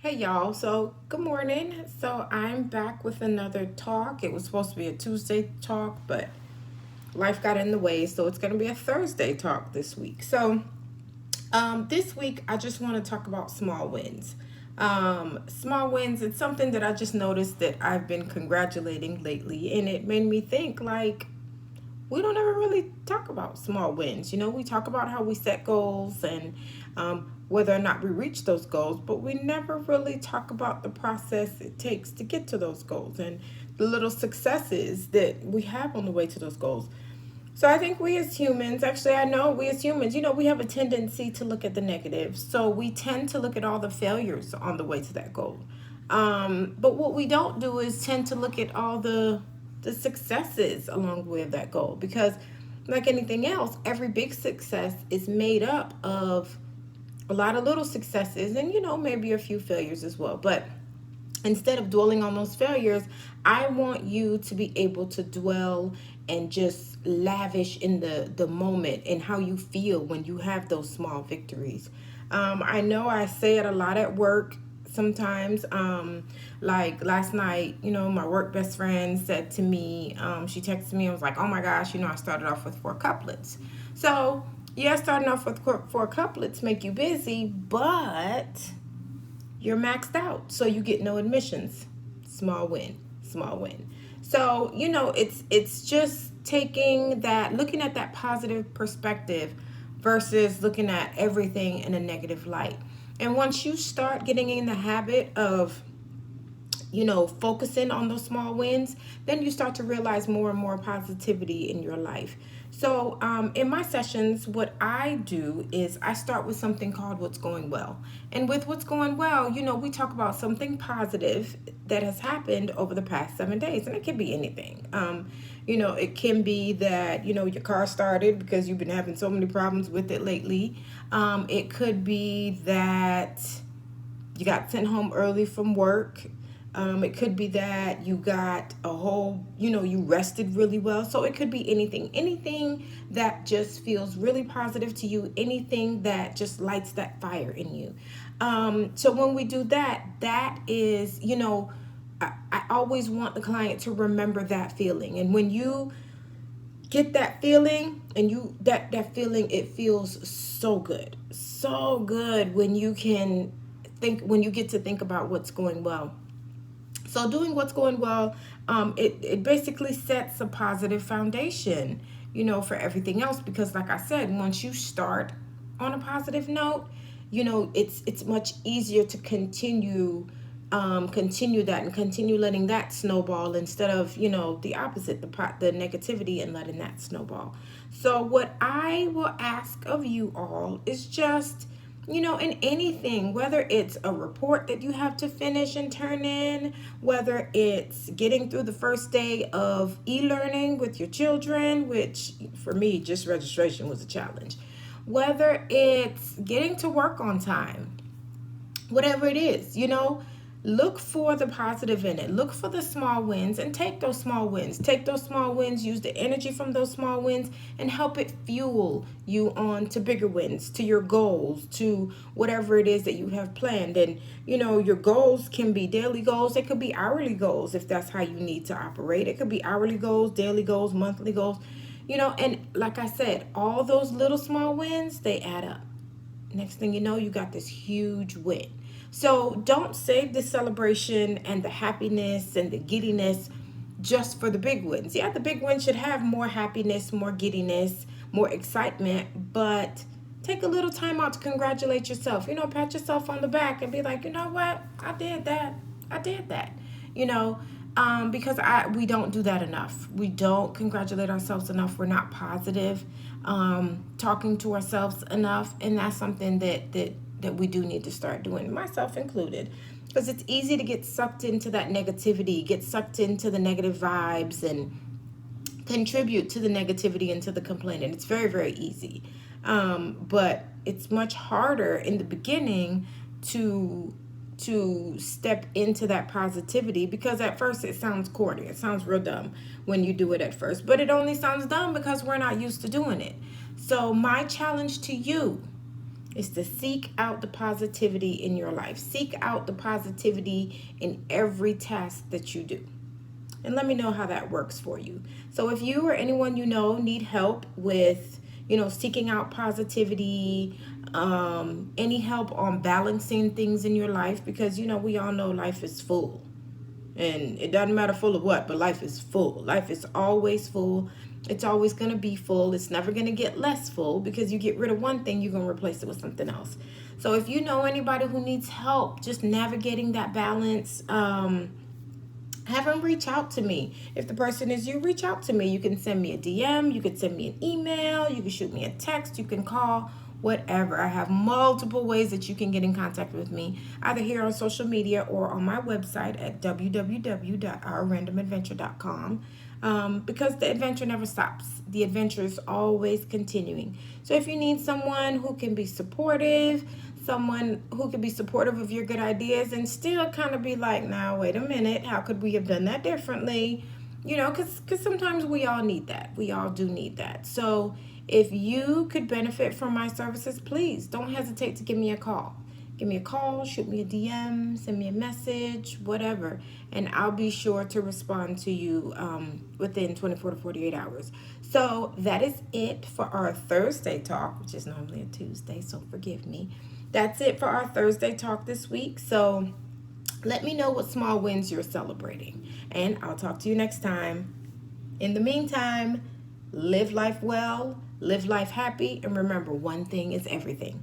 Hey y'all, so good morning. So I'm back with another talk. It was supposed to be a Tuesday talk, but life got in the way, so it's going to be a Thursday talk this week. This week I just want to talk about small wins. Small wins, it's something that I just noticed that I've been congratulating lately, and it made me think like, we don't ever really talk about small wins. We talk about how we set goals and whether or not we reach those goals, but we never really talk about the process it takes to get to those goals and the little successes that we have on the way to those goals. So I think we as humans, actually, I know we as humans, we have a tendency to look at the negatives. So we tend to look at all the failures on the way to that goal. But what we don't do is tend to look at all the successes along the way of that goal, because like anything else, every big success is made up of a lot of little successes and maybe a few failures as well. But instead of dwelling on those failures, I want you to be able to dwell and just lavish in the moment and how you feel when you have those small victories. I know I say it a lot at work sometimes. Like last night, my work best friend said to me, she texted me and was like, oh my gosh, I started off with 4 couplets. So yeah, starting off with 4 couplets make you busy, but you're maxed out, so you get no admissions. Small win, small win. So it's just taking that, looking at that positive perspective versus looking at everything in a negative light. And once you start getting in the habit of focusing on those small wins, then you start to realize more and more positivity in your life. So, in my sessions, what I do is I start with something called What's Going Well. And with What's Going Well, we talk about something positive that has happened over the past 7 days. And it can be anything. It can be that, your car started because you've been having so many problems with it lately. It could be that you got sent home early from work. It could be that you got a whole, you rested really well. So it could be anything that just feels really positive to you, anything that just lights that fire in you. So when we do that, that is, I always want the client to remember that feeling. And when you get that feeling and that feeling, it feels so good when you can think, when you get to think about what's going well. So doing what's going well, it basically sets a positive foundation, for everything else. Because like I said, once you start on a positive note, it's much easier to continue that and continue letting that snowball instead of the opposite, the negativity, and letting that snowball. So what I will ask of you all is just in anything, whether it's a report that you have to finish and turn in, whether it's getting through the first day of e-learning with your children, which for me, just registration was a challenge, whether it's getting to work on time, whatever it is, look for the positive in it. Look for the small wins and take those small wins. Take those small wins, use the energy from those small wins, and help it fuel you on to bigger wins, to your goals, to whatever it is that you have planned. And, your goals can be daily goals. It could be hourly goals if that's how you need to operate. It could be hourly goals, daily goals, monthly goals, and like I said, all those little small wins, they add up. Next thing you know, you got this huge win. So don't save the celebration and the happiness and the giddiness just for the big wins. Yeah, the big wins should have more happiness, more giddiness, more excitement, but take a little time out to congratulate yourself. Pat yourself on the back and be like, you know what? I did that. I did that. You know, because we don't do that enough. We don't congratulate ourselves enough. We're not positive, talking to ourselves enough, and that's something that we do need to start doing, myself included, because it's easy to get sucked into that negativity, get sucked into the negative vibes, and contribute to the negativity and to the complaining. It's very, very easy, but it's much harder in the beginning to step into that positivity, because at first it sounds corny, it sounds real dumb when you do it at first, but it only sounds dumb because we're not used to doing it. So my challenge to you is to seek out the positivity in your life. Seek out the positivity in every task that you do. And let me know how that works for you. So if you or anyone you know need help with, seeking out positivity, any help on balancing things in your life, because, we all know life is full. And it doesn't matter full of what, but life is full. Life is always full. It's always going to be full. It's never going to get less full, because you get rid of one thing, you're going to replace it with something else. So if you know anybody who needs help just navigating that balance, have them reach out to me. If the person is you, reach out to me. You can send me a DM, you can send me an email, you can shoot me a text, you can call, whatever. I have multiple ways that you can get in contact with me, either here on social media or on my website at www.ourrandomadventure.com. Because the adventure never stops. The adventure is always continuing. So if you need someone who can be supportive, someone who can be supportive of your good ideas and still kind of be like, now, wait a minute, how could we have done that differently? Because sometimes we all need that. We all do need that. So if you could benefit from my services, please don't hesitate to give me a call. Give me a call, shoot me a DM, send me a message, whatever, and I'll be sure to respond to you within 24 to 48 hours. So that is it for our Thursday talk, which is normally a Tuesday, so forgive me. That's it for our Thursday talk this week. So let me know what small wins you're celebrating, and I'll talk to you next time. In the meantime, live life well, live life happy, and remember, one thing is everything.